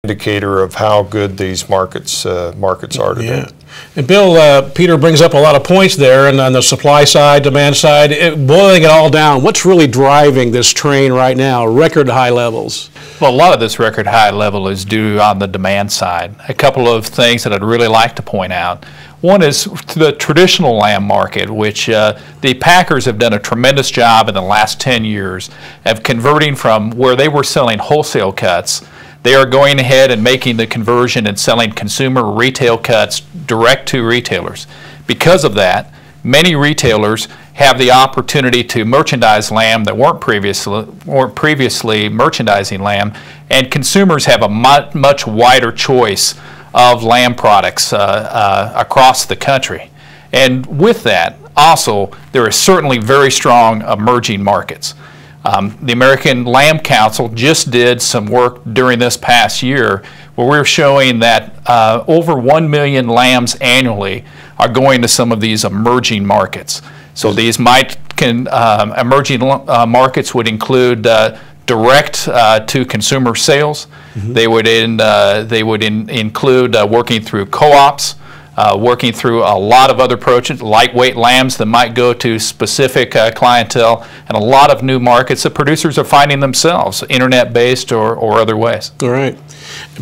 indicator of how good these markets are today. Yeah. And Bill, Peter brings up a lot of points there, and on the supply side, demand side, boiling it all down, what's really driving this train right now, record high levels? Well, a lot of this record high level is due on the demand side. A couple of things that I'd really like to point out. One is the traditional lamb market, which the packers have done a tremendous job in the last 10 years of converting from where they were selling wholesale cuts. They are going ahead and making the conversion and selling consumer retail cuts direct to retailers. Because of that, many retailers have the opportunity to merchandise lamb that weren't previously merchandising lamb, and consumers have a much wider choice of lamb products across the country. And with that, also, there is certainly very strong emerging markets. The American Lamb Council just did some work during this past year where we're showing that over 1 million lambs annually are going to some of these emerging markets. So these emerging markets would include direct to consumer sales. Mm-hmm. They would include working through co-ops, working through a lot of other approaches, lightweight lambs that might go to specific clientele, and a lot of new markets that producers are finding themselves, internet-based or other ways. All right.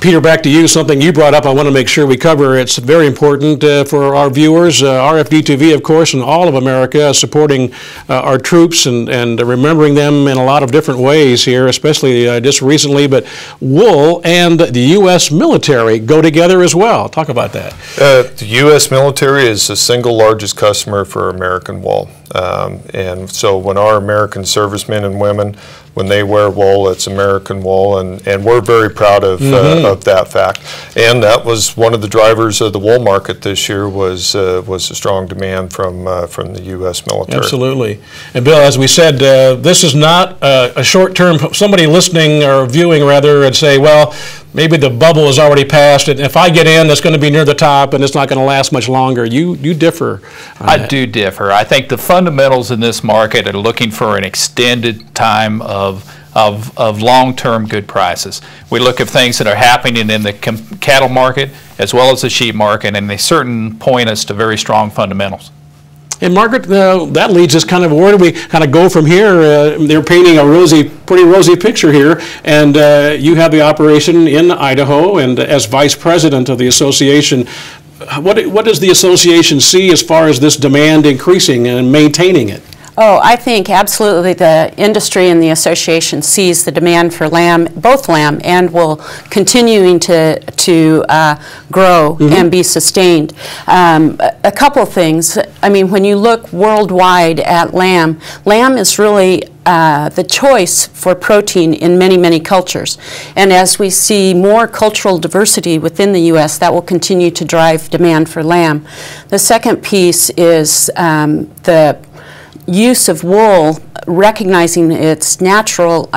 Peter, back to you. Something you brought up I want to make sure we cover. It's very important for our viewers. RFD-TV, of course, and all of America supporting our troops and remembering them in a lot of different ways here, especially just recently. But wool and the U.S. military go together as well. Talk about that. The U.S. military is the single largest customer for American wool. And so when our American servicemen and women, when they wear wool, it's American wool, and we're very proud of that fact. And that was one of the drivers of the wool market this year was a strong demand from the U.S. military. Absolutely. And Bill, as we said, this is not a short-term. Somebody listening or viewing rather, and say, well, maybe the bubble is already passed, and if I get in, it's going to be near the top, and it's not going to last much longer. You differ on that. I do differ. I think the fundamentals in this market are looking for an extended time of long-term good prices. We look at things that are happening in the cattle market as well as the sheep market, and they certainly point us to very strong fundamentals. And Margaret, that leads us kind of, where do we kind of go from here? They're painting a pretty rosy picture here, and you have the operation in Idaho, and as vice president of the association, what does the association see as far as this demand increasing and maintaining it? Oh, I think absolutely the industry and the association sees the demand for lamb, both lamb and wool, continuing to grow and be sustained. A couple of things. I mean, when you look worldwide at lamb is really the choice for protein in many, many cultures. And as we see more cultural diversity within the U.S., that will continue to drive demand for lamb. The second piece is the use of wool, recognizing its natural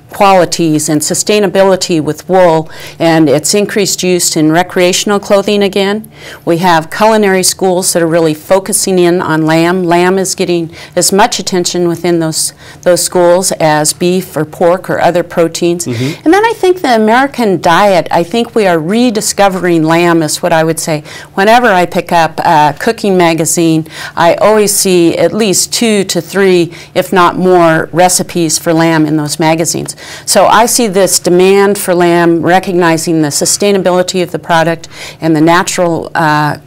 qualities and sustainability with wool and its increased use in recreational clothing again. We have culinary schools that are really focusing in on lamb. Lamb is getting as much attention within those schools as beef or pork or other proteins. And then I think the American diet, I think we are rediscovering lamb is what I would say. Whenever I pick up a cooking magazine, I always see at least 2 to 3, if not more, recipes for lamb in those magazines. So I see this demand for lamb, recognizing the sustainability of the product and the natural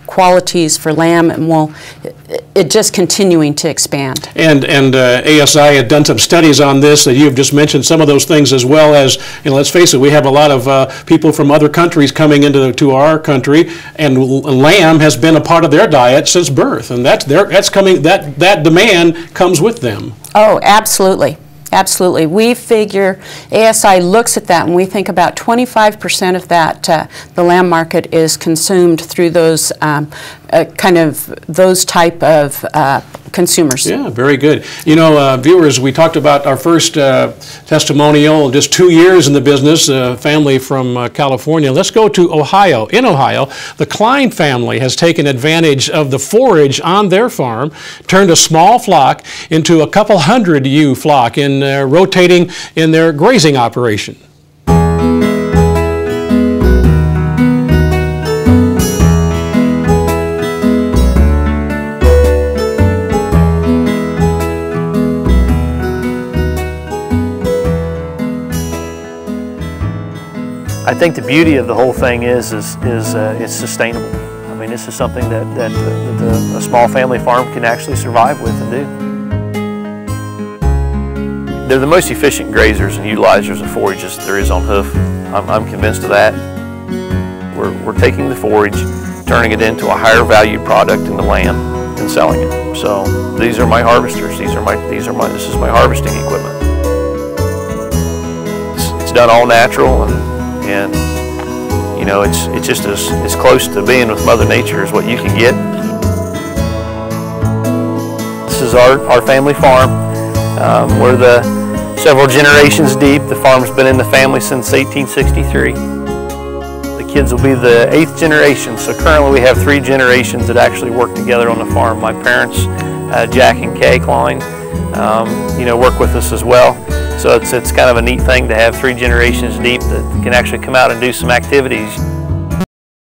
qualities for lamb and wool, it just continuing to expand. And ASI had done some studies on this, that you've just mentioned some of those things, as well as, let's face it, we have a lot of people from other countries coming into our country, and lamb has been a part of their diet since birth, and that's coming. That demand comes with them. Oh, absolutely. Absolutely. We figure, ASI looks at that, and we think about 25% of that, the lamb market is consumed through those those type of consumers. Yeah, very good. You know, viewers, we talked about our first testimonial, just 2 years in the business, a family from California. Let's go to Ohio. In Ohio, the Klein family has taken advantage of the forage on their farm, turned a small flock into a couple hundred ewe flock in rotating in their grazing operation. I think the beauty of the whole thing is it's sustainable. I mean, this is something that a small family farm can actually survive with and do. They're the most efficient grazers and utilizers of forages there is on hoof. I'm convinced of that. We're taking the forage, turning it into a higher valued product in the land and selling it. So these are my harvesters. This is my harvesting equipment. It's done all natural, and you know, it's just as close to being with Mother Nature as what you can get. This is our family farm. We're several generations deep. The farm's been in the family since 1863. The kids will be the 8th generation, so currently we have 3 generations that actually work together on the farm. My parents, Jack and Kay Klein, you know, work with us as well. So it's kind of a neat thing to have 3 generations deep that can actually come out and do some activities.